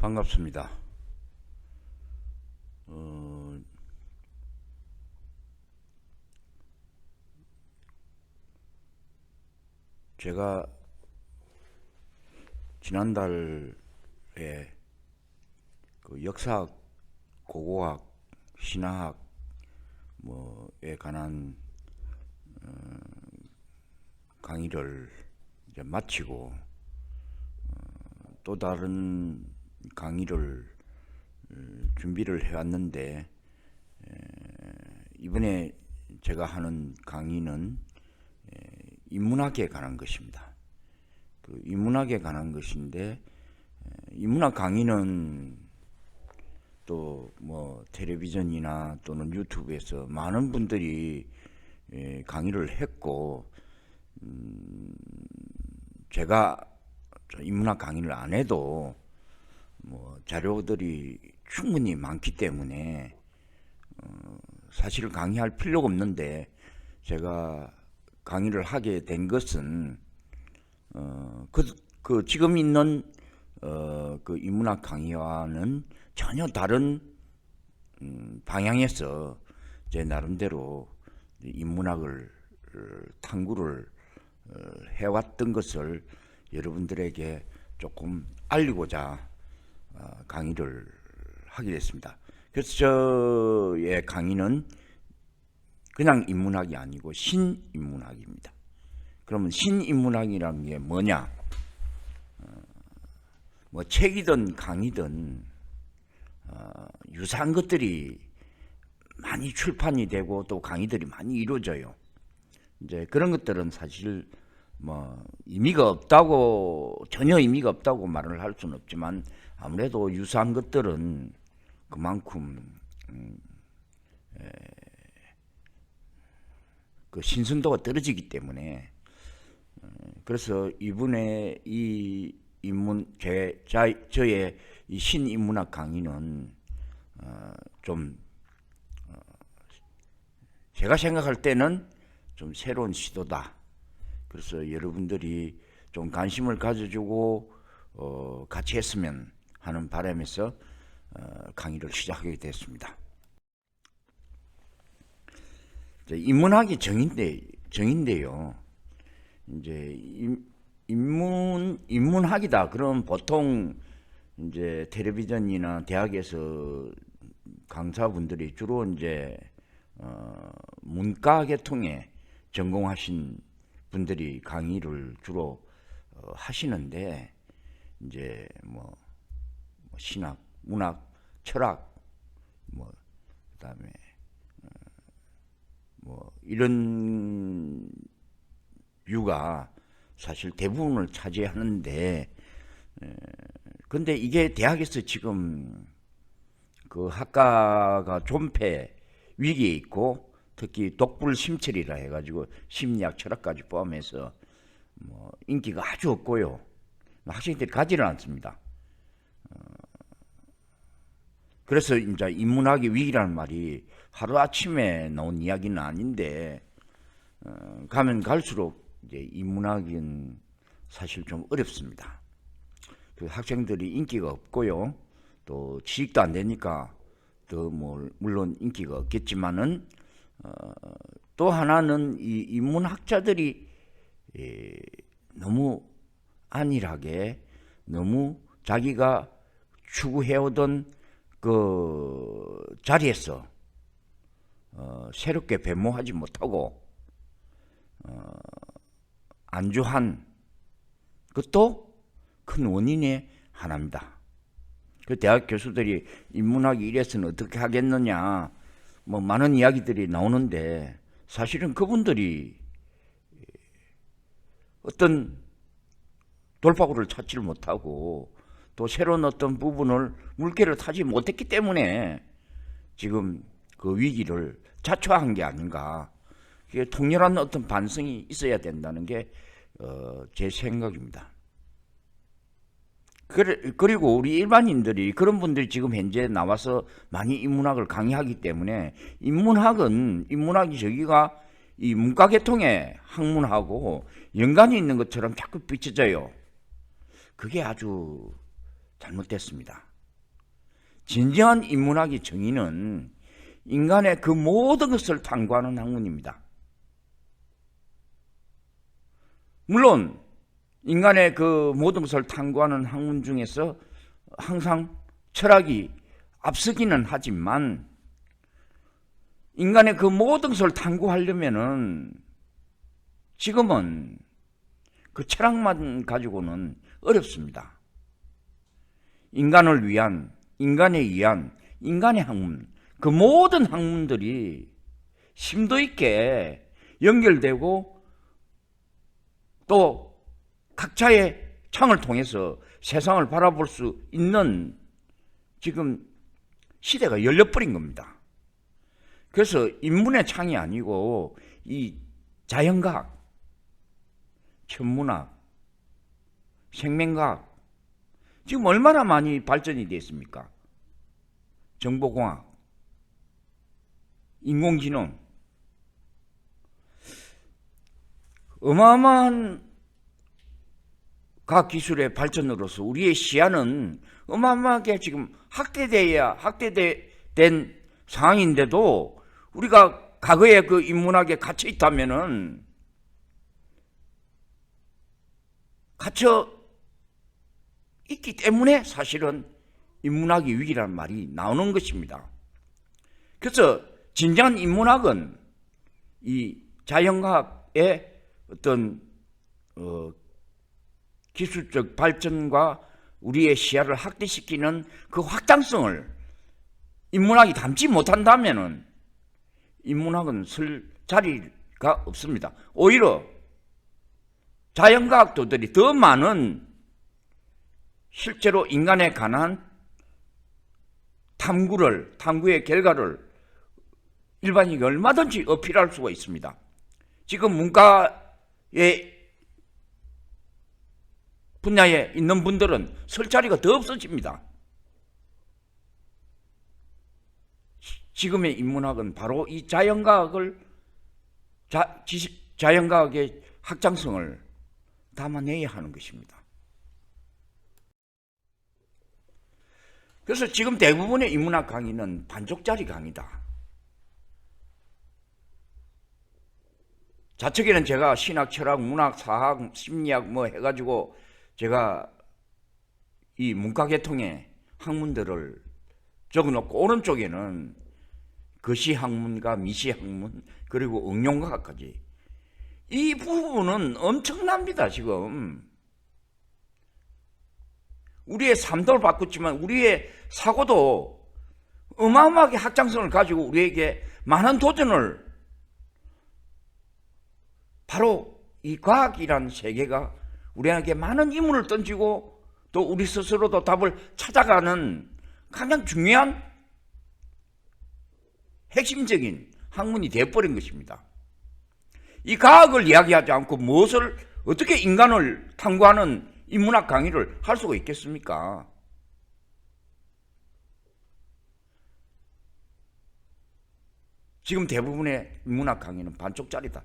반갑습니다. 제가 지난달에 그 역사학, 고고학, 신화학 뭐에 관한 강의를 이제 마치고 또 다른 강의를 준비를 해왔는데, 이번에 제가 하는 강의는 인문학에 관한 것입니다. 그 인문학에 관한 것인데, 인문학 강의는 또 뭐 텔레비전이나 또는 유튜브에서 많은 분들이 강의를 했고, 제가 인문학 강의를 안 해도 뭐 자료들이 충분히 많기 때문에 사실 강의할 필요가 없는데, 제가 강의를 하게 된 것은 그 지금 있는 그 인문학 강의와는 전혀 다른 방향에서 제 나름대로 인문학을 탐구를 해왔던 것을 여러분들에게 조금 알리고자 강의를 하게 됐습니다. 그래서 저의 강의는 그냥 인문학이 아니고 신인문학입니다. 그러면 신인문학이라는 게 뭐냐? 뭐 책이든 강의든 유사한 것들이 많이 출판이 되고 또 강의들이 많이 이루어져요. 이제 그런 것들은 사실 뭐 의미가 없다고, 전혀 의미가 없다고 말을 할 수는 없지만, 아무래도 유사한 것들은 그만큼 그 신선도가 떨어지기 때문에, 그래서 이분의 이 저의 이 신인문학 강의는 좀 제가 생각할 때는 좀 새로운 시도다. 그래서 여러분들이 좀 관심을 가져주고 같이 했으면 하는 바람에서 강의를 시작하게 됐습니다. 인문학이 정인데요. 이제 인문학이다. 그럼 보통 이제 텔레비전이나 대학에서 강사분들이 주로 이제 문과 계통에 전공하신 분들이 강의를 주로 하시는데, 이제 뭐 신학, 문학, 철학, 뭐 그다음에 뭐 이런 류가 사실 대부분을 차지하는데, 근데 이게 대학에서 지금 그 학과가 존폐 위기에 있고, 특히 독불심철이라 해가지고 심리학, 철학까지 포함해서 뭐 인기가 아주 없고요. 학생들이 가지를 않습니다. 그래서 이제 인문학의 위기라는 말이 하루아침에 나온 이야기는 아닌데, 가면 갈수록 이제 인문학은 사실 좀 어렵습니다. 그 학생들이 인기가 없고요. 또 취직도 안 되니까 더 뭐 물론 인기가 없겠지만은, 또 하나는 이 인문학자들이 너무 안일하게, 너무 자기가 추구해오던 그 자리에서 새롭게 변모하지 못하고 안주한 것도 큰 원인의 하나입니다. 그 대학 교수들이 인문학이 이래서는 어떻게 하겠느냐, 뭐 많은 이야기들이 나오는데, 사실은 그분들이 어떤 돌파구를 찾지를 못하고 또 새로운 어떤 부분을 물결을 타지 못했기 때문에 지금 그 위기를 자초한 게 아닌가. 그게 통렬한 어떤 반성이 있어야 된다는 게 제 생각입니다. 그리고 우리 일반인들이, 그런 분들이 지금 현재 나와서 많이 인문학을 강의하기 때문에, 인문학이 저기가 이 문과계통의 학문하고 연관이 있는 것처럼 자꾸 비춰져요. 그게 아주 잘못됐습니다. 진정한 인문학의 정의는 인간의 그 모든 것을 탐구하는 학문입니다. 물론 인간의 그 모든 것을 탐구하는 학문 중에서 항상 철학이 앞서기는 하지만 인간의 그 모든 것을 탐구하려면은 지금은 그 철학만 가지고는 어렵습니다. 인간을 위한, 인간에 의한 인간의 학문, 그 모든 학문들이 심도 있게 연결되고 또 각자의 창을 통해서 세상을 바라볼 수 있는 지금 시대가 열려버린 겁니다. 그래서 인문의 창이 아니고 이 자연과학, 천문학, 생명과학 지금 얼마나 많이 발전이 됐습니까? 정보공학, 인공지능 어마어마한 과학기술의 발전으로서 우리의 시야는 어마어마하게 지금 확대된 상황인데도 우리가 과거에 그 인문학에 갇혀 있다면은 갇혀 있기 때문에 사실은 인문학의 위기라는 말이 나오는 것입니다. 그래서 진정한 인문학은 이 자연과학의 어떤 기술적 발전과 우리의 시야를 확대시키는 그 확장성을 인문학이 담지 못한다면은 인문학은 설 자리가 없습니다. 오히려 자연과학도들이 더 많은 실제로 인간에 관한 탐구의 결과를 일반인이 얼마든지 어필할 수가 있습니다. 지금 문과의 분야에 있는 분들은 설 자리가 더 없어집니다. 지금의 인문학은 바로 이 자연과학의 확장성을 담아내야 하는 것입니다. 그래서 지금 대부분의 인문학 강의는 반쪽짜리 강의다. 자측에는 제가 신학, 철학, 문학, 사학, 심리학 뭐 해가지고 제가 이 문과계통의 학문들을 적어놓고 오른쪽에는 거시학문과 미시학문 그리고 응용과학까지 이 부분은 엄청납니다. 지금 우리의 삶도 바꿨지만 우리의 사고도 어마어마하게 확장성을 가지고 우리에게 많은 도전을 바로 이 과학이라는 세계가 우리에게 많은 의문을 던지고 또 우리 스스로도 답을 찾아가는 가장 중요한 핵심적인 학문이 되어버린 것입니다. 이 과학을 이야기하지 않고 무엇을 어떻게 인간을 탐구하는 인문학 강의를 할 수가 있겠습니까? 지금 대부분의 인문학 강의는 반쪽짜리다.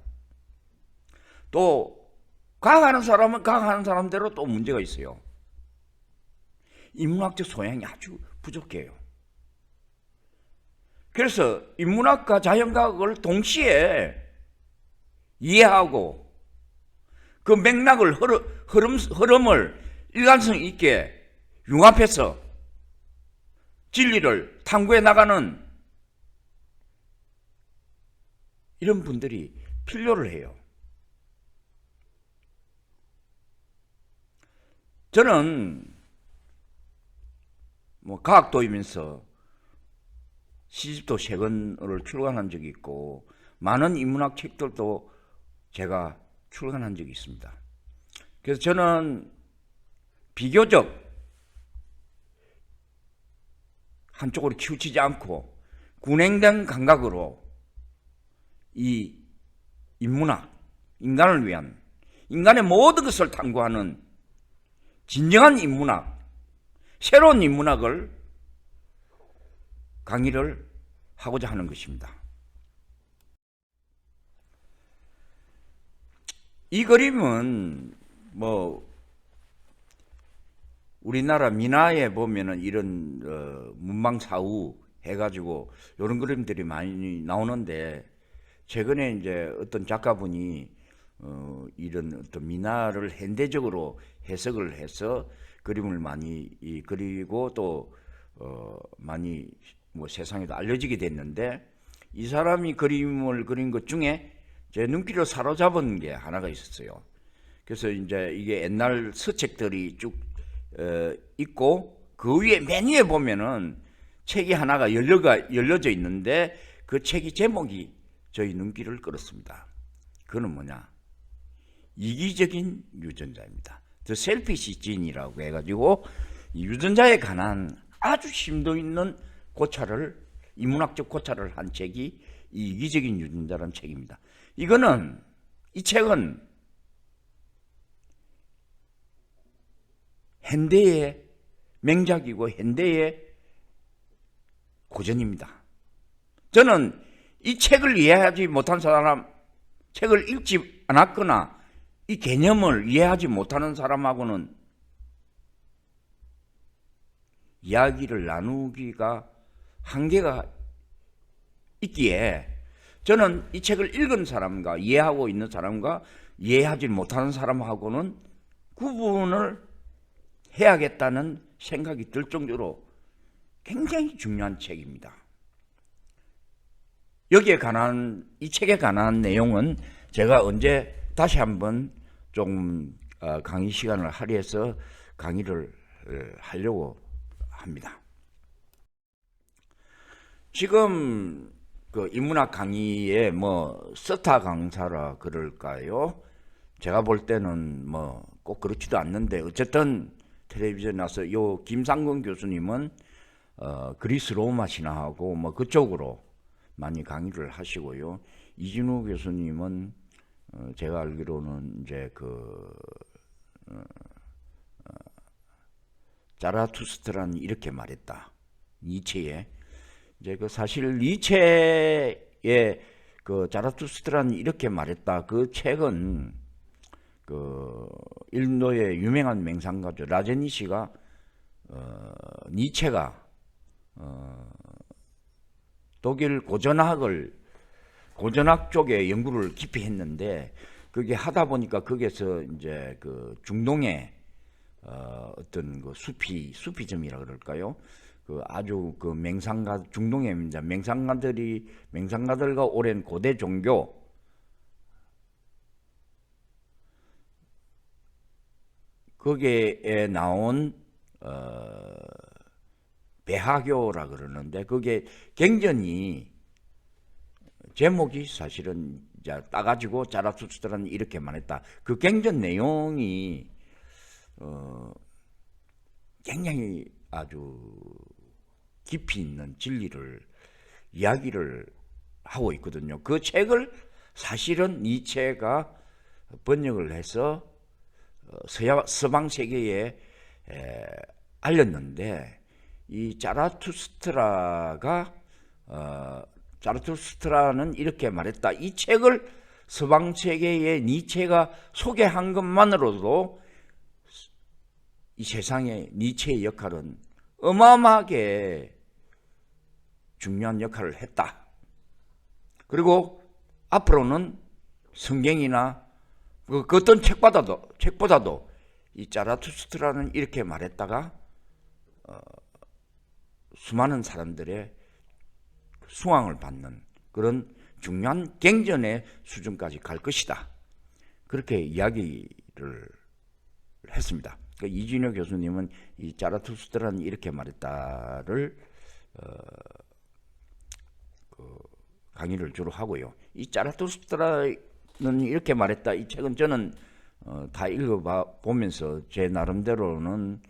또 과학하는 사람은 과학하는 사람대로 또 문제가 있어요. 인문학적 소양이 아주 부족해요. 그래서 인문학과 자연과학을 동시에 이해하고 그 맥락을 흐름을 일관성 있게 융합해서 진리를 탐구해 나가는 이런 분들이 필요를 해요. 저는 과학도이면서 시집도 3권을 출간한 적이 있고 많은 인문학 책들도 제가 출간한 적이 있습니다. 그래서 저는 비교적 한쪽으로 치우치지 않고 군행된 감각으로 이 인문학, 인간을 위한 인간의 모든 것을 탐구하는 진정한 인문학, 새로운 인문학을 강의를 하고자 하는 것입니다. 이 그림은 우리나라 민화에 보면은 이런 문방사우 해가지고 이런 그림들이 많이 나오는데, 최근에 이제 어떤 작가분이 이런 어떤 민화를 현대적으로 해석을 해서 그림을 많이 그리고 또 많이 뭐 세상에도 알려지게 됐는데, 이 사람이 그림을 그린 것 중에 제 눈길을 사로잡은 게 하나가 있었어요. 그래서 이제 이게 옛날 서책들이 쭉 있고, 그 위에 맨 위에 보면은 책이 하나가 열려져 있는데, 그 책이 제목이 저희 눈길을 끌었습니다. 그는 뭐냐? 이기적인 유전자입니다. The Selfish Gene이라고 해가지고 유전자에 관한 아주 심도 있는 고찰을, 인문학적 고찰을 한 책이 이 이기적인 유전자라는 책입니다. 이 책은 현대의 명작이고 현대의 고전입니다. 저는 이 책을 이해하지 못한 사람, 책을 읽지 않았거나 이 개념을 이해하지 못하는 사람하고는 이야기를 나누기가 한계가 있기에, 저는 이 책을 읽은 사람과 이해하고 있는 사람과 이해하지 못하는 사람하고는 구분을 해야겠다는 생각이 들 정도로 굉장히 중요한 책입니다. 여기에 관한, 이 책에 관한 내용은 제가 언제 다시 한번 좀 강의 시간을 할애해서 강의를 하려고 합니다. 지금 그 인문학 강의에 뭐 스타 강사라 그럴까요? 제가 볼 때는 뭐 꼭 그렇지도 않는데, 어쨌든 텔레비전에 나서 요 김상근 교수님은 그리스 로마 신화하고 뭐 그쪽으로 많이 강의를 하시고요. 이진우 교수님은 제가 알기로는 이제 자라투스트라는 이렇게 말했다. 니체에 이제 사실 니체의 그 자라투스트라는 이렇게 말했다. 그 책은 인도의 유명한 맹상가죠. 라제니시가 니체가 독일 고전학 쪽에 연구를 깊이 했는데, 그게 하다 보니까 거기에서 이제 그 중동의 어떤 그 수피즘이라 그럴까요? 그 아주 그 맹상가, 중동의 맹상가들과 오랜 고대 종교, 거기에 나온 배하교라 그러는데, 그게 갱전이 제목이 사실은 이제 따가지고 자라투스트라는 이렇게 말했다. 그 갱전 내용이 굉장히 아주 깊이 있는 진리를 이야기를 하고 있거든요. 그 책을 사실은 니체가 번역을 해서 서방 세계에 알렸는데, 이 자라투스트라는 이렇게 말했다. 이 책을 서방 세계에 니체가 소개한 것만으로도 이 세상에 니체의 역할은 어마어마하게 중요한 역할을 했다. 그리고 앞으로는 성경이나 그 어떤 책보다도 이 자라투스트라는 이렇게 말했다가 수많은 사람들의 수강을 받는 그런 중요한 갱전의 수준까지 갈 것이다. 그렇게 이야기를 했습니다. 이진호 교수님은 이 자라투스트라는 이렇게 말했다를 강의를 주로 하고요. 이 자라투스트라는 이렇게 말했다. 이 책은 저는 다 읽어보면서 제 나름대로는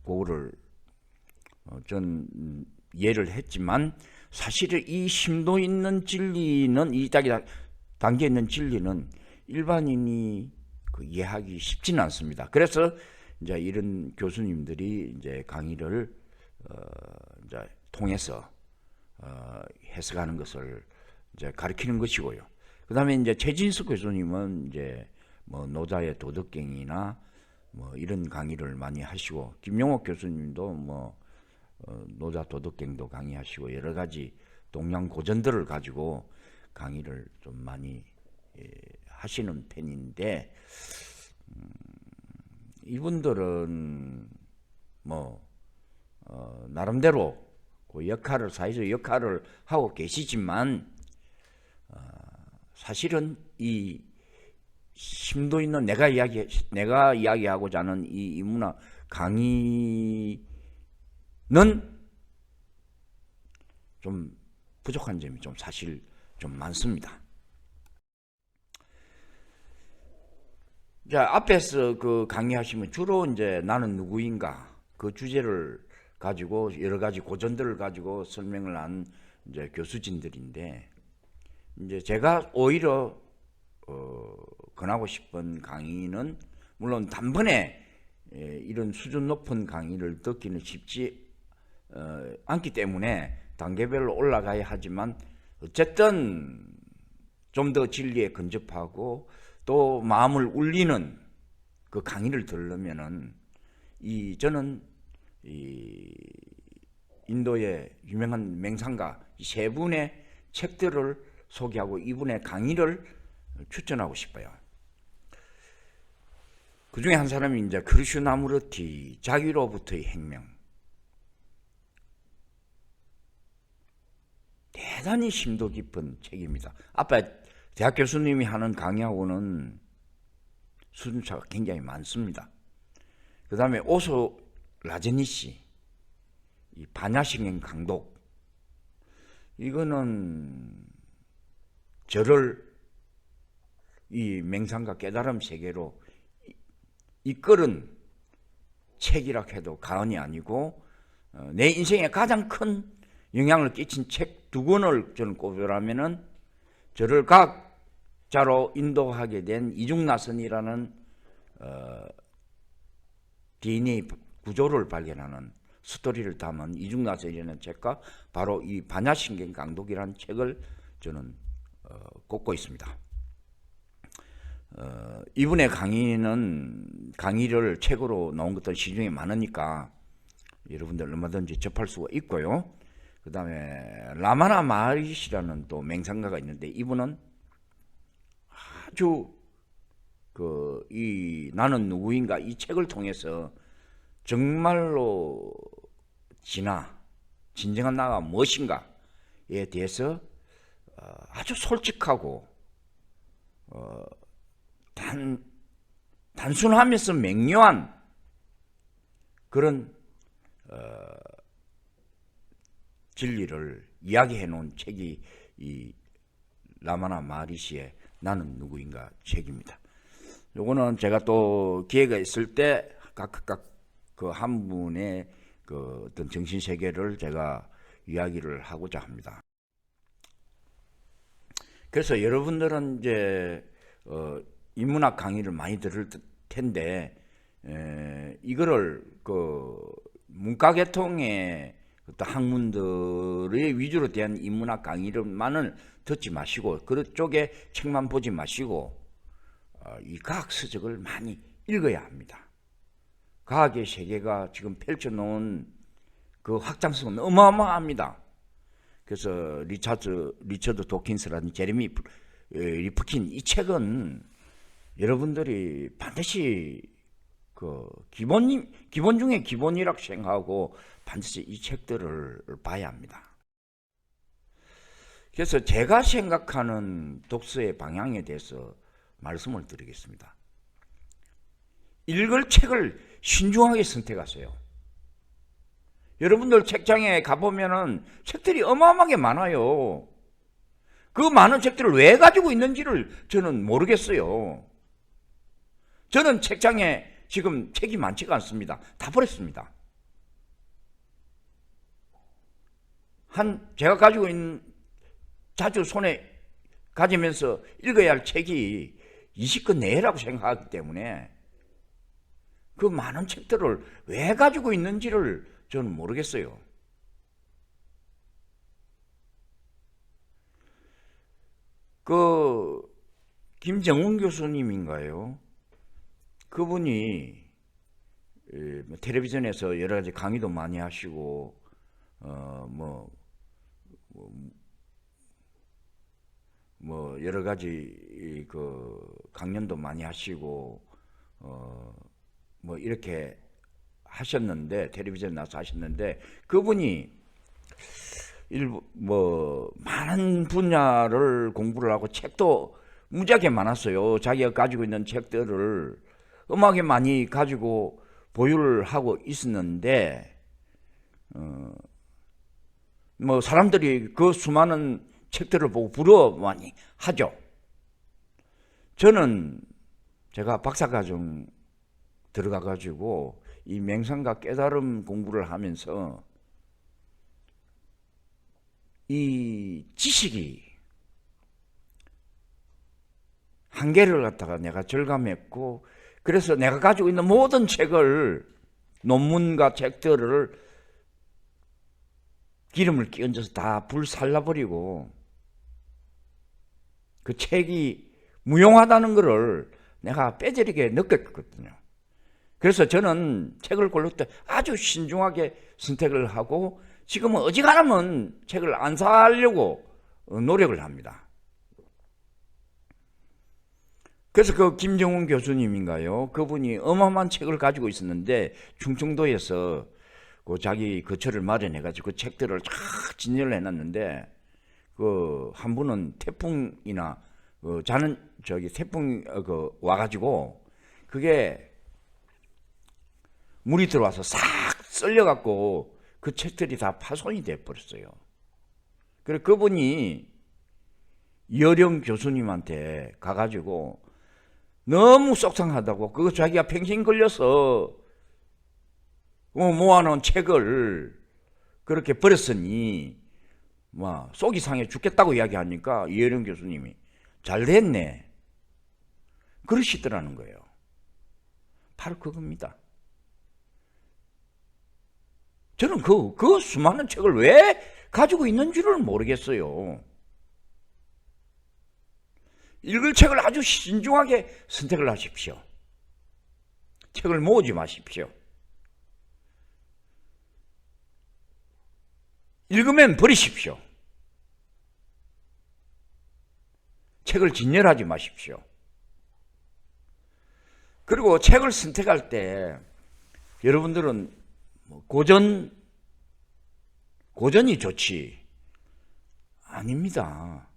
그거를 전 이해를 했지만, 사실은 이 심도 있는 진리는, 이 담겨 있는 진리는 일반인이 이해하기 쉽지는 않습니다. 그래서 이제 이런 교수님들이 이제 강의를 이제 통해서 해석하는 것을 이제 가르치는 것이고요. 그다음에 이제 최진숙 교수님은 이제 뭐 노자의 도덕경이나 뭐 이런 강의를 많이 하시고, 김용옥 교수님도 뭐 노자 도덕경도 강의하시고 여러 가지 동양 고전들을 가지고 강의를 좀 많이 하시는 편인데, 이분들은 뭐 나름대로 그 역할을, 사회적 역할을 하고 계시지만, 사실은 이 심도 있는 내가 이야기하고자 하는 이 인문학 강의는 좀 부족한 점이 좀 사실 좀 많습니다. 자, 앞에서 그 강의하시면 주로 이제 나는 누구인가 그 주제를 가지고 여러 가지 고전들을 가지고 설명을 한 이제 교수진들인데, 이제 제가 오히려 권하고 싶은 강의는, 물론 단번에 이런 수준 높은 강의를 듣기는 쉽지 않기 때문에 단계별로 올라가야 하지만, 어쨌든 좀 더 진리에 근접하고 또 마음을 울리는 그 강의를 들으면은, 저는 이 인도의 유명한 맹상가 세 분의 책들을 소개하고 이분의 강의를 추천하고 싶어요. 그 중에 한 사람이 이제 크리슈나무르티 자기로부터의 행명. 대단히 심도 깊은 책입니다. 앞에 대학 교수님이 하는 강의하고는 수준차가 굉장히 많습니다. 그 다음에 오소 라제니시, 이 반야신경 강독, 이거는 저를 이 맹상과 깨달음 세계로 이끌은 책이라 해도 과언이 아니고, 내 인생에 가장 큰 영향을 끼친 책 두 권을 저는 꼽으라면은, 저를 과학자로 인도하게 된 이중나선이라는 DNA 구조를 발견하는 스토리를 담은 이중나선이라는 책과 바로 이 반야신경 강독이라는 책을 저는 꼽고 있습니다. 이분의 강의를 책으로 나온 것들 시중에 많으니까 여러분들 얼마든지 접할 수가 있고요. 그 다음에 라마나 마하리시라는 또 맹상가가 있는데, 이분은 아주 이 나는 누구인가 이 책을 통해서 정말로 진정한 나가 무엇인가에 대해서 아주 솔직하고 단순하면서 명료한 그런 진리를 이야기해 놓은 책이 이 라마나 마하리시의 나는 누구인가 책입니다. 요거는 제가 또 기회가 있을 때 각각 그 한 분의 그 어떤 정신 세계를 제가 이야기를 하고자 합니다. 그래서 여러분들은 이제 인문학 강의를 많이 들을 텐데, 이거를 그 문과계통의 어떤 학문들의 위주로 대한 인문학 강의만을 듣지 마시고, 그쪽에 책만 보지 마시고 이 과학 서적을 많이 읽어야 합니다. 과학의 세계가 지금 펼쳐놓은 그 확장성은 어마어마합니다. 그래서 리처드 도킨스라는 제레미 리프킨, 이 책은 여러분들이 반드시 그 기본 중에 기본이라고 생각하고 반드시 이 책들을 봐야 합니다. 그래서 제가 생각하는 독서의 방향에 대해서 말씀을 드리겠습니다. 읽을 책을 신중하게 선택하세요. 여러분들 책장에 가보면은 책들이 어마어마하게 많아요. 그 많은 책들을 왜 가지고 있는지를 저는 모르겠어요. 저는 책장에 지금 책이 많지가 않습니다. 다 버렸습니다. 제가 가지고 있는, 자주 손에 가지면서 읽어야 할 책이 20권 내외라고 생각하기 때문에 그 많은 책들을 왜 가지고 있는지를 저는 모르겠어요. 그 김정훈 교수님인가요? 그분이 텔레비전에서 여러 가지 강의도 많이 하시고 여러 가지 그 강연도 많이 하시고 이렇게 하셨는데, 텔레비전에 나와서 하셨는데, 그분이 많은 분야를 공부를 하고 책도 무지하게 많았어요. 자기가 가지고 있는 책들을 음악에 많이 가지고 보유를 하고 있었는데, 사람들이 그 수많은 책들을 보고 부러워 많이 하죠. 저는 제가 박사과정 들어가가지고 이 맹상과 깨달음 공부를 하면서 이 지식이 한계를 갖다가 내가 절감했고, 그래서 내가 가지고 있는 모든 책을, 논문과 책들을 기름을 끼얹어서 다 불살라버리고 그 책이 무용하다는 것을 내가 뼈저리게 느꼈거든요. 그래서 저는 책을 고를 때 아주 신중하게 선택을 하고, 지금은 어지간하면 책을 안 사려고 노력을 합니다. 그래서 그 김정훈 교수님인가요? 그분이 어마어마한 책을 가지고 있었는데, 충청도에서 그 자기 거처를 마련해가지고 그 책들을 쫙 진열을 해놨는데, 그 한 분은 태풍이나 태풍 와가지고 그게 물이 들어와서 싹 썰려갖고 그 책들이 다 파손이 돼버렸어요. 그래서 그분이 여령 교수님한테 가가지고 너무 속상하다고, 그거 자기가 팽신 걸려서 모아놓은 책을 그렇게 버렸으니 속이 상해 죽겠다고 이야기하니까 이혜령 교수님이 잘 됐네 그러시더라는 거예요. 바로 그겁니다. 저는 그 수많은 책을 왜 가지고 있는지를 모르겠어요. 읽을 책을 아주 신중하게 선택을 하십시오. 책을 모으지 마십시오. 읽으면 버리십시오. 책을 진열하지 마십시오. 그리고 책을 선택할 때 여러분들은 고전이 좋지, 아닙니다.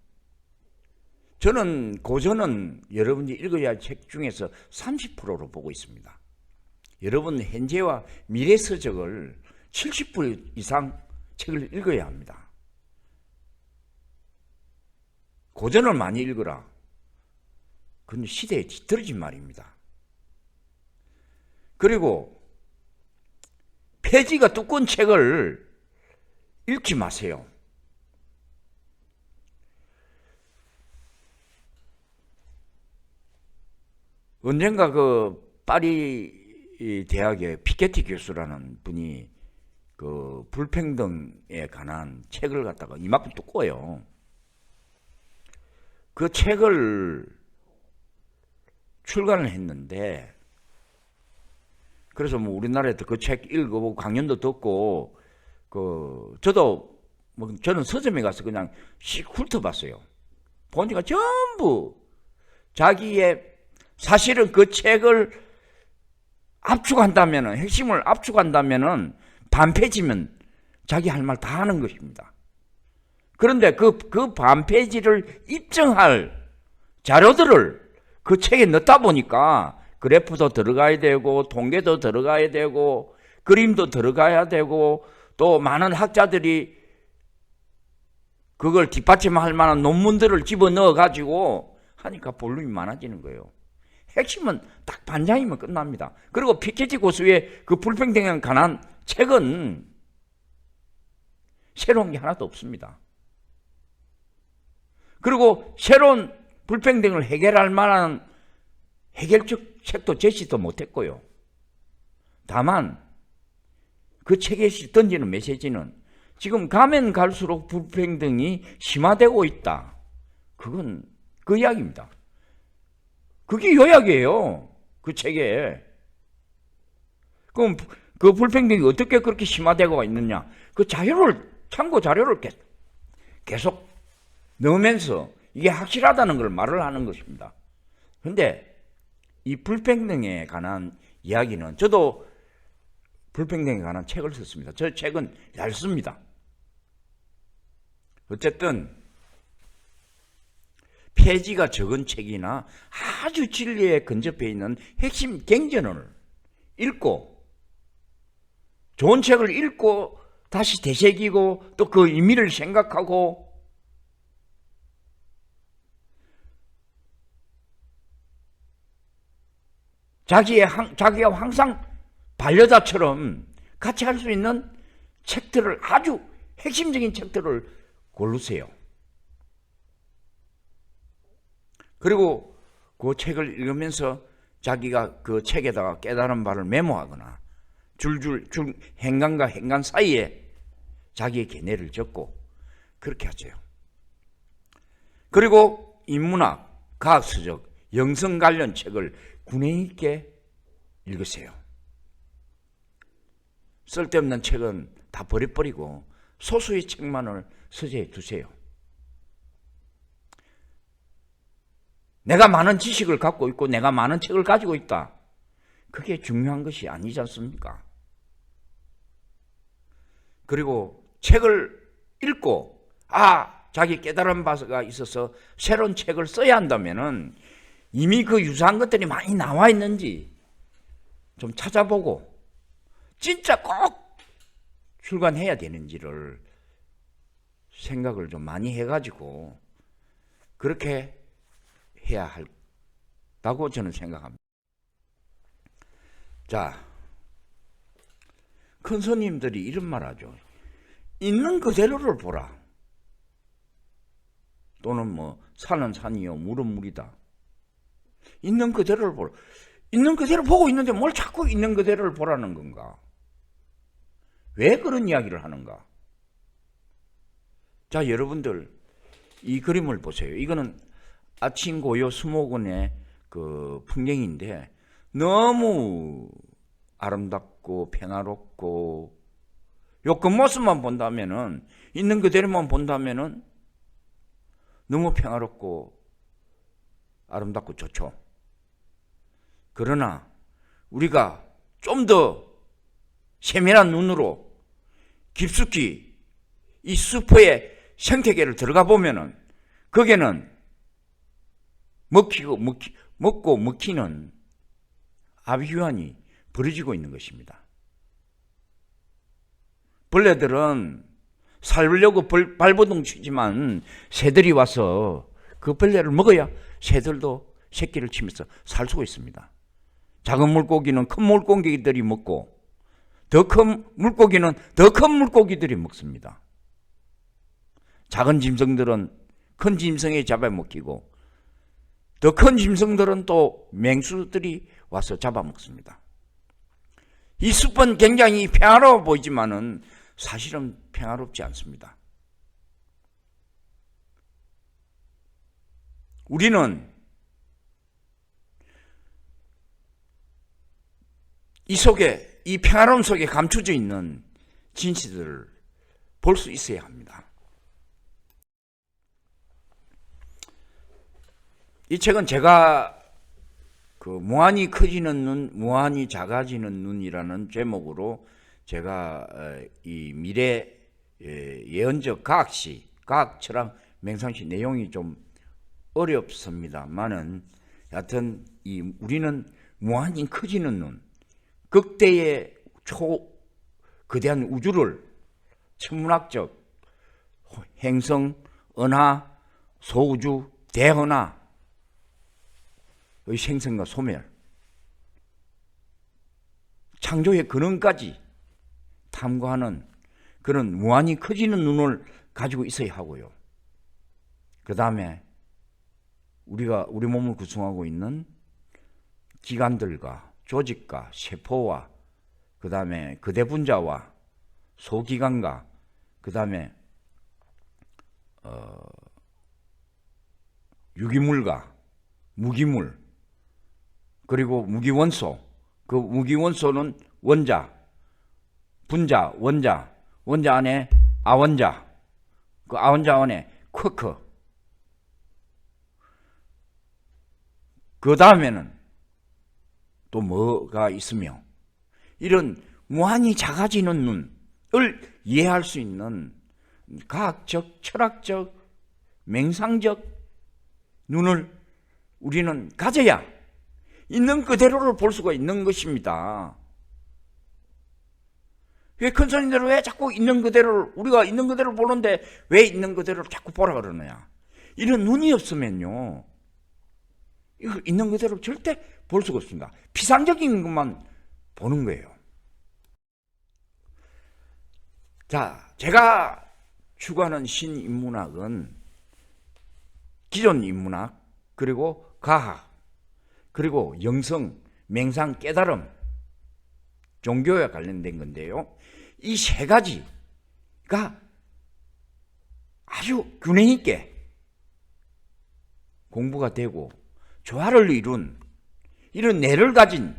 저는 고전은 여러분이 읽어야 할 책 중에서 30%로 보고 있습니다. 여러분 현재와 미래 서적을 70% 이상 책을 읽어야 합니다. 고전을 많이 읽어라. 그건 시대에 뒤떨어진 말입니다. 그리고 페이지가 두꺼운 책을 읽지 마세요. 언젠가 그 파리 대학의 피케티 교수라는 분이 그 불평등에 관한 책을 갖다가 이만큼 두꺼워요. 그 책을 출간을 했는데, 그래서 우리나라에도 그 책 읽어보고 강연도 듣고, 저는 서점에 가서 그냥 씩 훑어봤어요. 보니까 전부 자기의, 사실은 그 책을 압축한다면은, 핵심을 압축한다면은 반페이지면 자기 할 말 다 하는 것입니다. 그런데 그 반페이지를 입증할 자료들을 그 책에 넣다 보니까 그래프도 들어가야 되고, 통계도 들어가야 되고, 그림도 들어가야 되고, 또 많은 학자들이 그걸 뒷받침할 만한 논문들을 집어넣어 가지고 하니까 볼륨이 많아지는 거예요. 핵심은 딱 반장이면 끝납니다. 그리고 피케티 교수의 그 불평등에 관한 책은 새로운 게 하나도 없습니다. 그리고 새로운 불평등을 해결할 만한 해결적 책도 제시도 못했고요. 다만 그 책에 던지는 메시지는 지금 가면 갈수록 불평등이 심화되고 있다. 그건 그 이야기입니다. 그게 요약이에요. 그 책에. 그럼 그 불평등이 어떻게 그렇게 심화되고 있느냐? 그 참고 자료를 계속 넣으면서 이게 확실하다는 걸 말을 하는 것입니다. 그런데 이 불평등에 관한 이야기는, 저도 불평등에 관한 책을 썼습니다. 저 책은 얇습니다. 어쨌든 페이지가 적은 책이나 아주 진리에 근접해 있는 핵심 경전을 읽고, 좋은 책을 읽고 다시 되새기고 또 그 의미를 생각하고, 자기가 항상 반려자처럼 같이 할 수 있는 책들을, 아주 핵심적인 책들을 고르세요. 그리고 그 책을 읽으면서 자기가 그 책에다가 깨달은 바를 메모하거나 행간과 행간 사이에 자기의 견해를 적고 그렇게 하죠. 그리고 인문학, 과학서적, 영성 관련 책을 군행 있게 읽으세요. 쓸데없는 책은 다 버려버리고 소수의 책만을 서재에 두세요. 내가 많은 지식을 갖고 있고 내가 많은 책을 가지고 있다. 그게 중요한 것이 아니지 않습니까? 그리고 책을 읽고 자기 깨달은 바가 있어서 새로운 책을 써야 한다면은 이미 그 유사한 것들이 많이 나와 있는지 좀 찾아보고 진짜 꼭 출간해야 되는지를 생각을 좀 많이 해가지고 그렇게 해야 한다고 저는 생각합니다. 자, 큰 스님들이 이런 말 하죠. 있는 그대로를 보라. 또는 뭐 산은 산이요 물은 물이다. 있는 그대로를 보라. 있는 그대로 보고 있는데 뭘 자꾸 있는 그대로를 보라는 건가? 왜 그런 이야기를 하는가? 자, 여러분들 이 그림을 보세요. 이거는 아침 고요 수목원의 그 풍경인데 너무 아름답고 평화롭고 요 겉모습만 본다면은, 있는 그대로만 본다면은 너무 평화롭고 아름답고 좋죠. 그러나 우리가 좀 더 세밀한 눈으로 깊숙이 이 숲의 생태계를 들어가 보면은 거기에는 먹고 먹히는 아비규환이 벌어지고 있는 것입니다. 벌레들은 살려고 발버둥 치지만 새들이 와서 그 벌레를 먹어야 새들도 새끼를 치면서 살 수가 있습니다. 작은 물고기는 큰 물고기들이 먹고 더 큰 물고기는 더 큰 물고기들이 먹습니다. 작은 짐승들은 큰 짐승에 잡아먹히고 더 큰 짐승들은 또 맹수들이 와서 잡아먹습니다. 이 숲은 굉장히 평화로워 보이지만은 사실은 평화롭지 않습니다. 우리는 이 속에, 이 평화로움 속에 감춰져 있는 진실들을 볼 수 있어야 합니다. 이 책은 제가 그 무한히 커지는 눈, 무한히 작아지는 눈이라는 제목으로 제가 이 미래 예언적 과학시, 과학 철학 맹상시 내용이 좀 어렵습니다만은 여하튼 우리는 무한히 커지는 눈, 극대의 거대한 우주를 천문학적 행성, 은하, 소우주, 대은하의 생성과 소멸, 창조의 근원까지 탐구하는 그런 무한히 커지는 눈을 가지고 있어야 하고요. 그 다음에 우리 몸을 구성하고 있는 기관들과 조직과 세포와 그 다음에 그대분자와 소기관과 그 다음에 유기물과 무기물, 그리고 무기원소, 그 무기원소는 원자, 분자, 원자, 원자 안에 아원자, 그 아원자 안에 쿼크, 그 다음에는 또 뭐가 있으며, 이런 무한히 작아지는 눈을 이해할 수 있는 과학적, 철학적, 맹상적 눈을 우리는 가져야 있는 그대로를 볼 수가 있는 것입니다. 왜 큰 스님들은 왜 자꾸 있는 그대로를, 우리가 있는 그대로를 보는데 왜 있는 그대로를 자꾸 보라 그러느냐? 이런 눈이 없으면요, 이걸 있는 그대로 절대 볼 수가 없습니다. 피상적인 것만 보는 거예요. 자, 제가 추구하는 신인문학은 기존 인문학, 그리고 과학, 그리고 영성, 맹상, 깨달음, 종교와 관련된 건데요. 이 세 가지가 아주 균형 있게 공부가 되고 조화를 이룬 이런 뇌를 가진,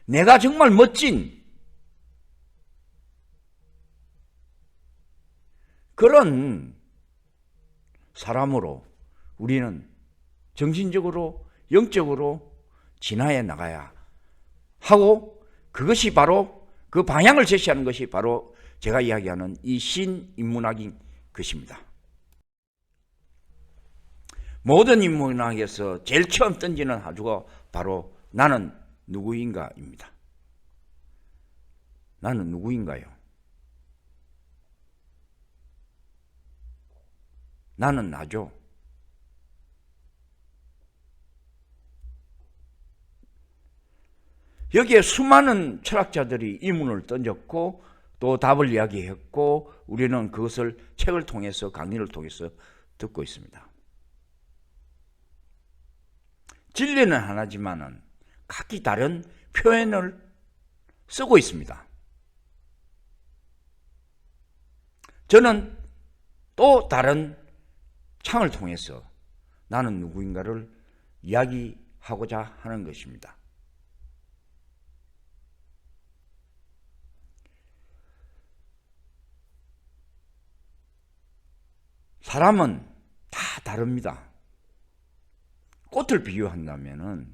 내가 정말 멋진 그런 사람으로 우리는 정신적으로, 영적으로 진화해 나가야 하고, 그것이 바로 그 방향을 제시하는 것이 바로 제가 이야기하는 이 신인문학인 것입니다. 모든 인문학에서 제일 처음 던지는 하주가 바로 나는 누구인가입니다. 나는 누구인가요? 나는 나죠. 여기에 수많은 철학자들이 이문을 던졌고 또 답을 이야기했고, 우리는 그것을 책을 통해서, 강의를 통해서 듣고 있습니다. 진리는 하나지만은 각기 다른 표현을 쓰고 있습니다. 저는 또 다른 창을 통해서 나는 누구인가를 이야기하고자 하는 것입니다. 사람은 다 다릅니다. 꽃을 비유한다면은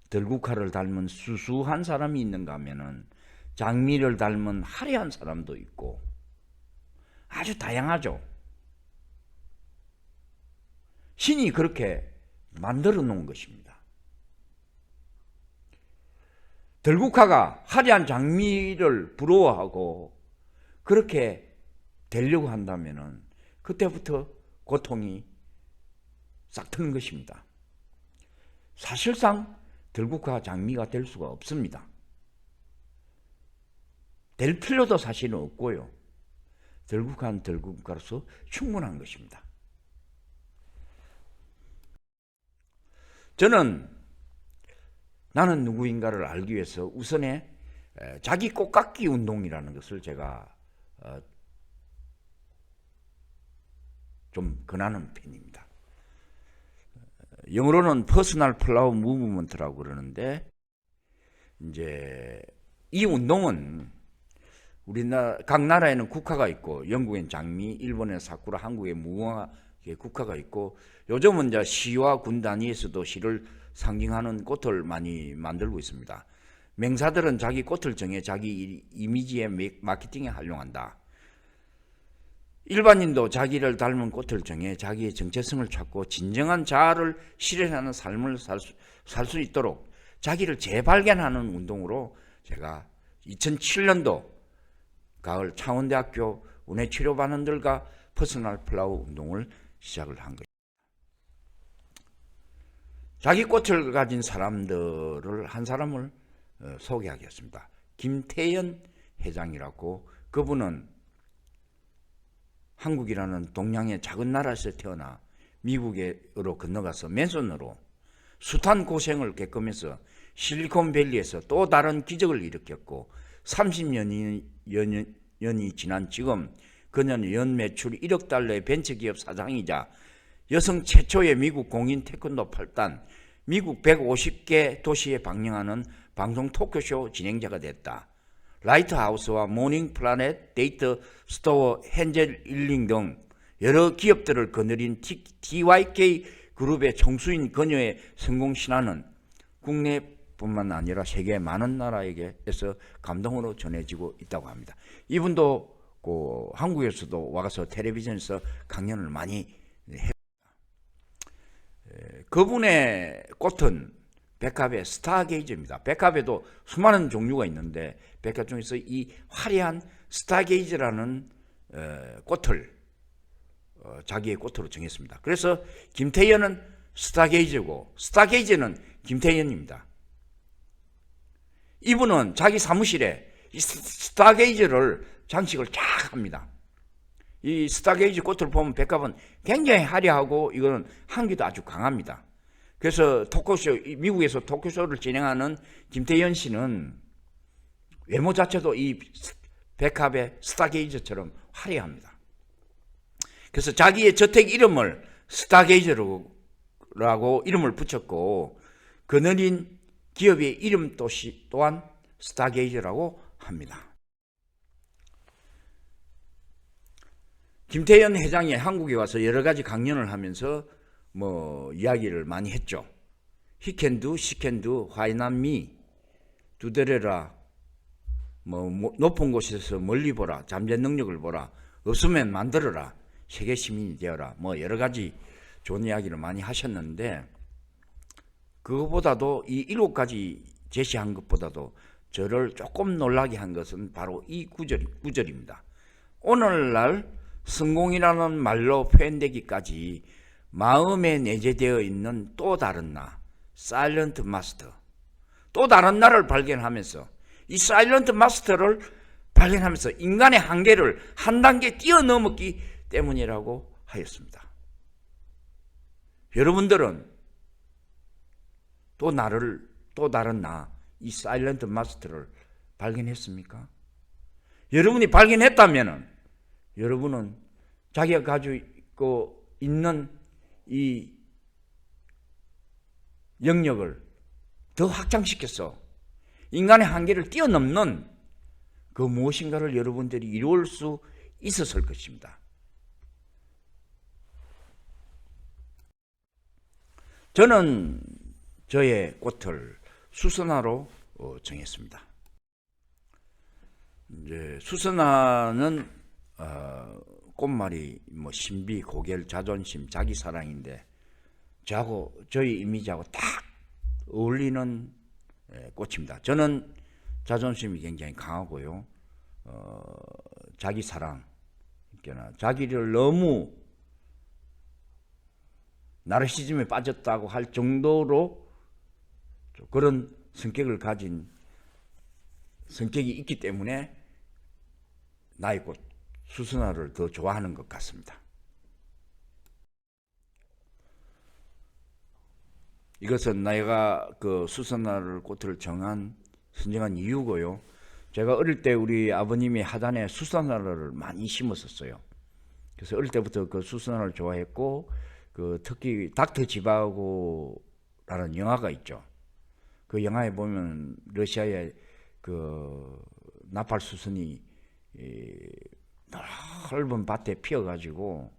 들국화를 닮은 수수한 사람이 있는가 하면은 장미를 닮은 화려한 사람도 있고 아주 다양하죠. 신이 그렇게 만들어 놓은 것입니다. 들국화가 화려한 장미를 부러워하고 그렇게 되려고 한다면은 그때부터 고통이 싹 트는 것입니다. 사실상 들국화 장미가 될 수가 없습니다. 될 필요도 사실은 없고요. 들국화는 들국화로서 충분한 것입니다. 저는 나는 누구인가를 알기 위해서 우선에 자기 꽃깎기 운동이라는 것을 제가 좀 권하는 편입니다. 영어로는 퍼스널 플라워 무브먼트라고 그러는데, 이제 이 운동은 우리나라 각 나라에는 국화가 있고, 영국엔 장미, 일본엔 사쿠라, 한국에 무궁화의 국화가 있고, 요즘은 이제 시와 군 단위에서도 시를 상징하는 꽃을 많이 만들고 있습니다. 맹사들은 자기 꽃을 정해 자기 이미지의 마케팅에 활용한다. 일반인도 자기를 닮은 꽃을 정해 자기의 정체성을 찾고 진정한 자아를 실현하는 삶을 살 수 있도록 자기를 재발견하는 운동으로 제가 2007년도 가을 창원대학교 운해치료반원들과 퍼스널 플라워 운동을 시작을 한 것입니다. 자기 꽃을 가진 사람들을 한 사람을 소개하겠습니다. 김태연 회장이라고, 그분은 한국이라는 동양의 작은 나라에서 태어나 미국으로 건너가서 맨손으로 숱한 고생을 겪으면서 실리콘밸리에서 또 다른 기적을 일으켰고, 30년이 지난 지금 그녀는 연 매출 1억 달러의 벤처기업 사장이자 여성 최초의 미국 공인 태권도 8단, 미국 150개 도시에 방영하는 방송 토크쇼 진행자가 됐다. 라이트하우스와 모닝 플라넷, 데이터 스토어, 헨젤 일링 등 여러 기업들을 거느린 TYK 그룹의 총수인 그녀의 성공 신화는 국내뿐만 아니라 세계 많은 나라에게서 감동으로 전해지고 있다고 합니다. 이분도 한국에서도 와서 텔레비전에서 강연을 많이 했습니다. 그분의 꽃은 백합의 스타게이저입니다. 백합에도 수많은 종류가 있는데 백합 중에서 이 화려한 스타게이저라는 꽃을 자기의 꽃으로 정했습니다. 그래서 김태연은 스타게이저고 스타게이저는 김태연입니다. 이분은 자기 사무실에 이 스타게이저를 장식을 쫙 합니다. 이 스타게이저 꽃을 보면 백합은 굉장히 화려하고 이거는 향기도 아주 강합니다. 그래서 토크쇼, 미국에서 토크쇼를 진행하는 김태연 씨는 외모 자체도 이 백합의 스타게이저처럼 화려합니다. 그래서 자기의 저택 이름을 스타게이저라고 이름을 붙였고 그늘인 기업의 이름 또한 스타게이저라고 합니다. 김태연 회장이 한국에 와서 여러 가지 강연을 하면서 이야기를 많이 했죠. He can do, she can do, why not me? 두드려라. 높은 곳에서 멀리 보라. 잠재 능력을 보라. 없으면 만들어라. 세계 시민이 되어라. 여러 가지 좋은 이야기를 많이 하셨는데 그거보다도 이 7가지 제시한 것보다도 저를 조금 놀라게 한 것은 바로 이 구절입니다. 오늘날 성공이라는 말로 표현되기까지 마음에 내재되어 있는 또 다른 나, 사일런트 마스터, 또 다른 나를 발견하면서 이 사일런트 마스터를 발견하면서 인간의 한계를 한 단계 뛰어넘었기 때문이라고 하였습니다. 여러분들은 또 다른 나, 이 사일런트 마스터를 발견했습니까? 여러분이 발견했다면 여러분은 자기가 가지고 있는 이 영역을 더 확장시켜서 인간의 한계를 뛰어넘는 그 무엇인가를 여러분들이 이룰 수 있었을 것입니다. 저는 저의 꽃을 수선화로 정했습니다. 이제 수선화는 꽃말이 신비, 고결, 자존심, 자기 사랑인데 저희 이미지하고 딱 어울리는 꽃입니다. 저는 자존심이 굉장히 강하고요. 자기 사랑, 그러니까 자기를 너무 나르시즘에 빠졌다고 할 정도로 그런 성격을 가진 성격이 있기 때문에 나의 꽃 수선화를 더 좋아하는 것 같습니다. 이것은 내가 그 수선화를 꽃을 선정한 이유고요. 제가 어릴 때 우리 아버님이 하단에 수선화를 많이 심었었어요. 그래서 어릴 때부터 그 수선화를 좋아했고 특히 닥터 지바고라는 영화가 있죠. 그 영화에 보면 러시아의 그 나팔 수선이 넓은 밭에 피어가지고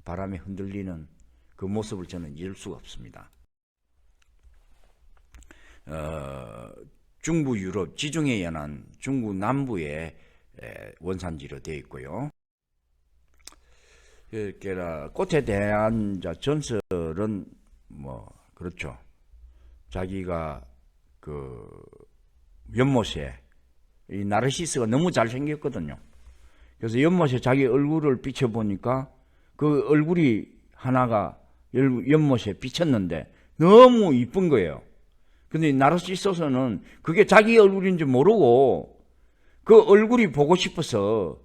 바람에 흔들리는 그 모습을 저는 잊을 수가 없습니다. 중부 유럽 지중해 연안 중국 남부에 원산지로 되어 있고요. 꽃에 대한 전설은 그렇죠. 자기가 그 연못에 이 나르시스가 너무 잘생겼거든요. 그래서 연못에 자기 얼굴을 비춰보니까 그 얼굴이 하나가 연못에 비쳤는데 너무 이쁜 거예요. 근데 나르시소스는 그게 자기 얼굴인지 모르고 그 얼굴이 보고 싶어서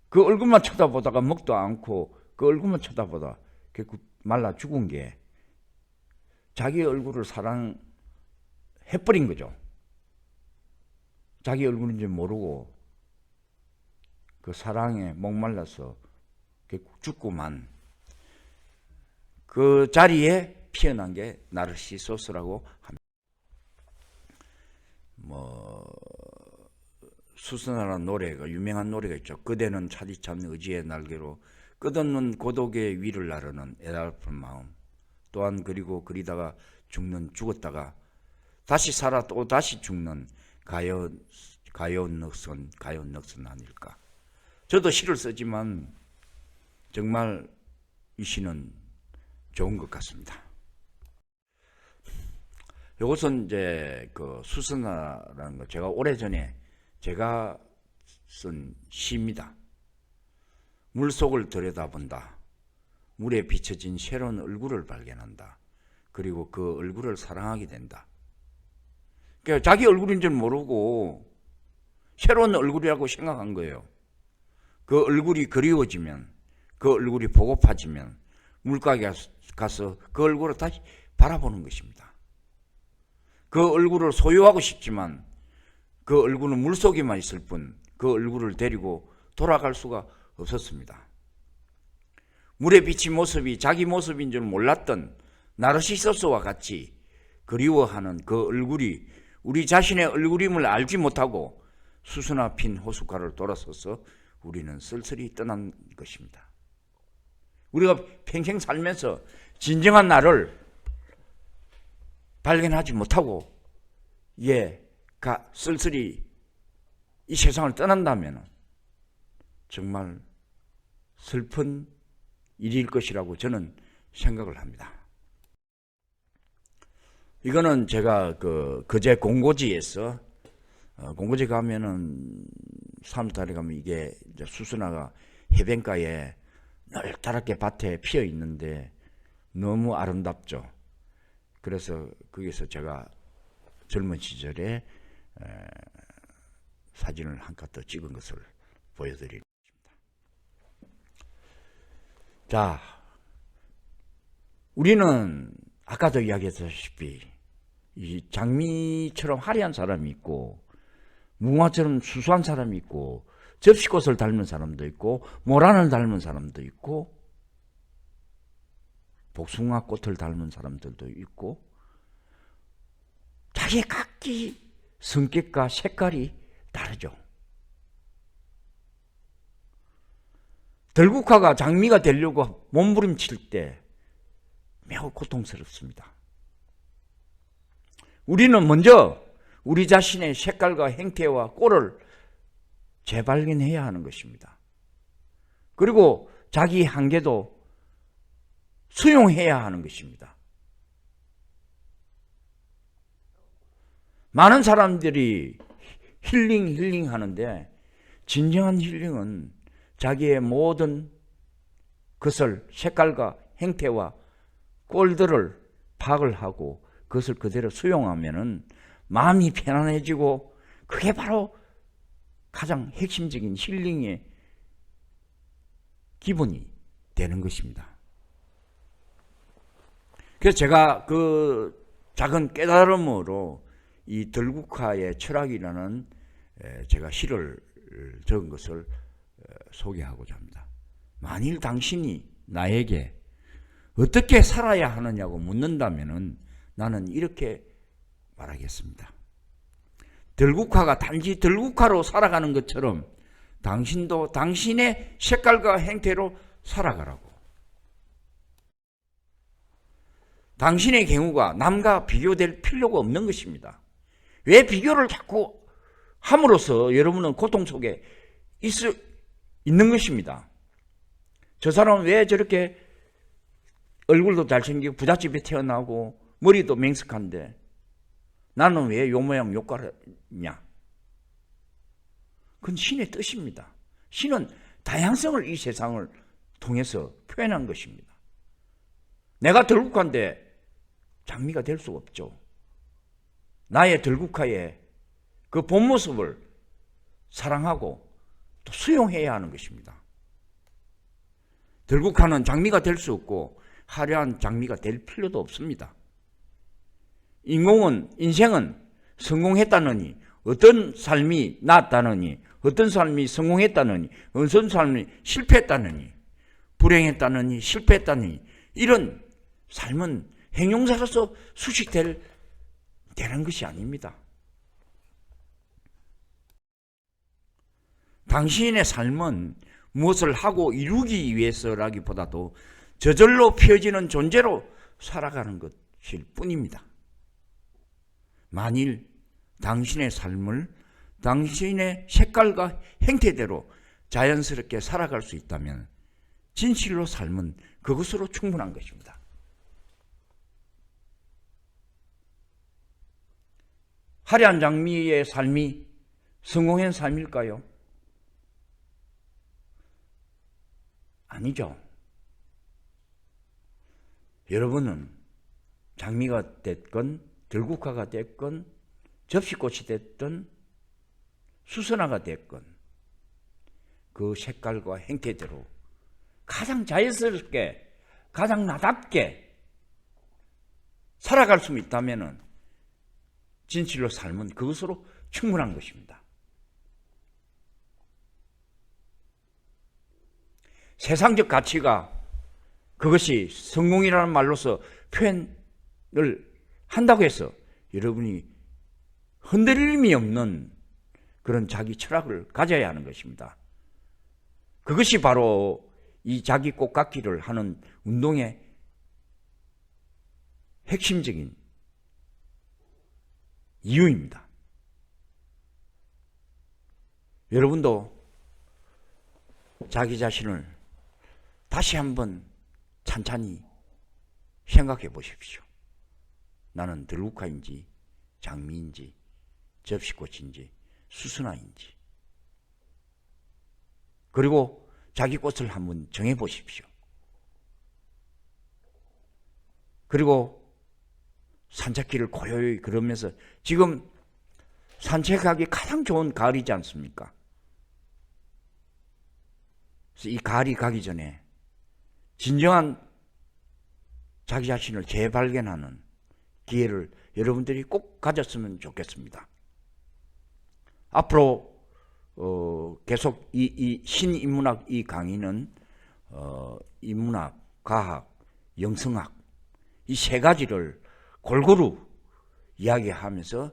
그 얼굴만 쳐다보다가 먹도 않고 그 얼굴만 쳐다보다 결국 말라 죽은 게 자기 얼굴을 사랑해버린 거죠. 자기 얼굴인지 모르고 그 사랑에 목말라서 결국 죽고만 그 자리에 피어난 게 나르시소스라고 합니다. 수선화라는 노래가 유명한 노래가 있죠. 그대는 차디찬 의지의 날개로 끝없는 고독의 위를 나르는 애달픈 마음. 또한 그리고 그리다가 죽었다가 다시 살아 또 다시 죽는 가여운 넋은 아닐까. 저도 시를 쓰지만 정말 이 시는 좋은 것 같습니다. 이것은 이제 그 수선화라는 거 제가 오래전에 제가 쓴 시입니다. 물속을 들여다본다. 물에 비춰진 새로운 얼굴을 발견한다. 그리고 그 얼굴을 사랑하게 된다. 그러니까 자기 얼굴인 줄 모르고 새로운 얼굴이라고 생각한 거예요. 그 얼굴이 그리워지면, 그 얼굴이 보고파지면 물가에 가서 그 얼굴을 다시 바라보는 것입니다. 그 얼굴을 소유하고 싶지만 그 얼굴은 물속에만 있을 뿐 그 얼굴을 데리고 돌아갈 수가 없었습니다. 물에 비친 모습이 자기 모습인 줄 몰랐던 나르시소스와 같이 그리워하는 그 얼굴이 우리 자신의 얼굴임을 알지 못하고 수수나 핀 호숫가를 돌아서서 우리는 쓸쓸히 떠난 것입니다. 우리가 평생 살면서 진정한 나를 발견하지 못하고 쓸쓸히 이 세상을 떠난다면 정말 슬픈 일일 것이라고 저는 생각을 합니다. 이거는 제가 그제 공고지에서 공고지 가면은 3월달에 가면 이게 이제 수선화가 해변가에 널따랗게 밭에 피어 있는데 너무 아름답죠. 그래서 거기서 제가 젊은 시절에 사진을 한 컷 더 찍은 것을 보여드리겠습니다. 자, 우리는 아까도 이야기했다시피 이 장미처럼 화려한 사람이 있고 무화처럼 수수한 사람이 있고 접시꽃을 닮은 사람도 있고 모란을 닮은 사람도 있고 복숭아꽃을 닮은 사람들도 있고 자기 각기 성격과 색깔이 다르죠. 들국화가 장미가 되려고 몸부림칠 때 매우 고통스럽습니다. 우리는 먼저 우리 자신의 색깔과 행태와 꼴을 재발견해야 하는 것입니다. 그리고 자기 한계도 수용해야 하는 것입니다. 많은 사람들이 힐링 하는데 진정한 힐링은 자기의 모든 것을 색깔과 행태와 꼴들을 파악을 하고 그것을 그대로 수용하면은 마음이 편안해지고 그게 바로 가장 핵심적인 힐링의 기본이 되는 것입니다. 그래서 제가 그 작은 깨달음으로 이 들국화의 철학이라는 제가 시를 적은 것을 소개하고자 합니다. 만일 당신이 나에게 어떻게 살아야 하느냐고 묻는다면 나는 이렇게 말하겠습니다. 들국화가 단지 들국화로 살아가는 것처럼 당신도 당신의 색깔과 행태로 살아가라고. 당신의 경우가 남과 비교될 필요가 없는 것입니다. 왜 비교를 자꾸 함으로써 여러분은 고통 속에 있는 것입니다. 저 사람은 왜 저렇게 얼굴도 잘생기고 부잣집에 태어나고 머리도 맹석한데 나는 왜 요 모양 요 가르냐? 그건 신의 뜻입니다. 신은 다양성을 이 세상을 통해서 표현한 것입니다. 내가 들국화인데 장미가 될 수가 없죠. 나의 들국화의 그 본 모습을 사랑하고 또 수용해야 하는 것입니다. 들국화는 장미가 될 수 없고 화려한 장미가 될 필요도 없습니다. 인생은 성공했다느니 어떤 삶이 낫다느니 어떤 삶이 성공했다느니 어떤 삶이 실패했다느니 불행했다느니 실패했다느니 이런 삶은 행용사로서 수식되는 것이 아닙니다. 당신의 삶은 무엇을 하고 이루기 위해서라기보다도 저절로 피어지는 존재로 살아가는 것일 뿐입니다. 만일 당신의 삶을 당신의 색깔과 행태대로 자연스럽게 살아갈 수 있다면 진실로 삶은 그것으로 충분한 것입니다. 화려한 장미의 삶이 성공한 삶일까요? 아니죠. 여러분은 장미가 됐건 들국화가 됐건 접시꽃이 됐든 수선화가 됐건 그 색깔과 행태대로 가장 자연스럽게 가장 나답게 살아갈 수 있다면 진실로 삶은 그것으로 충분한 것입니다. 세상적 가치가 그것이 성공이라는 말로서 표현을 한다고 해서 여러분이 흔들림이 없는 그런 자기 철학을 가져야 하는 것입니다. 그것이 바로 이 자기 꽃깎기를 하는 운동의 핵심적인 이유입니다. 여러분도 자기 자신을 다시 한번 찬찬히 생각해 보십시오. 나는 들국화인지 장미인지 접시꽃인지 수선화인지. 그리고 자기 꽃을 한번 정해 보십시오. 그리고 산책길을 고요히 걸으면서 지금 산책하기 가장 좋은 가을이지 않습니까? 그래서 이 가을이 가기 전에 진정한 자기 자신을 재발견하는 기회를 여러분들이 꼭 가졌으면 좋겠습니다. 앞으로 계속 이 신인문학 이 강의는 인문학, 과학, 영성학 이 세 가지를 골고루 이야기하면서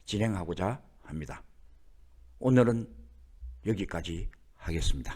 진행하고자 합니다. 오늘은 여기까지 하겠습니다.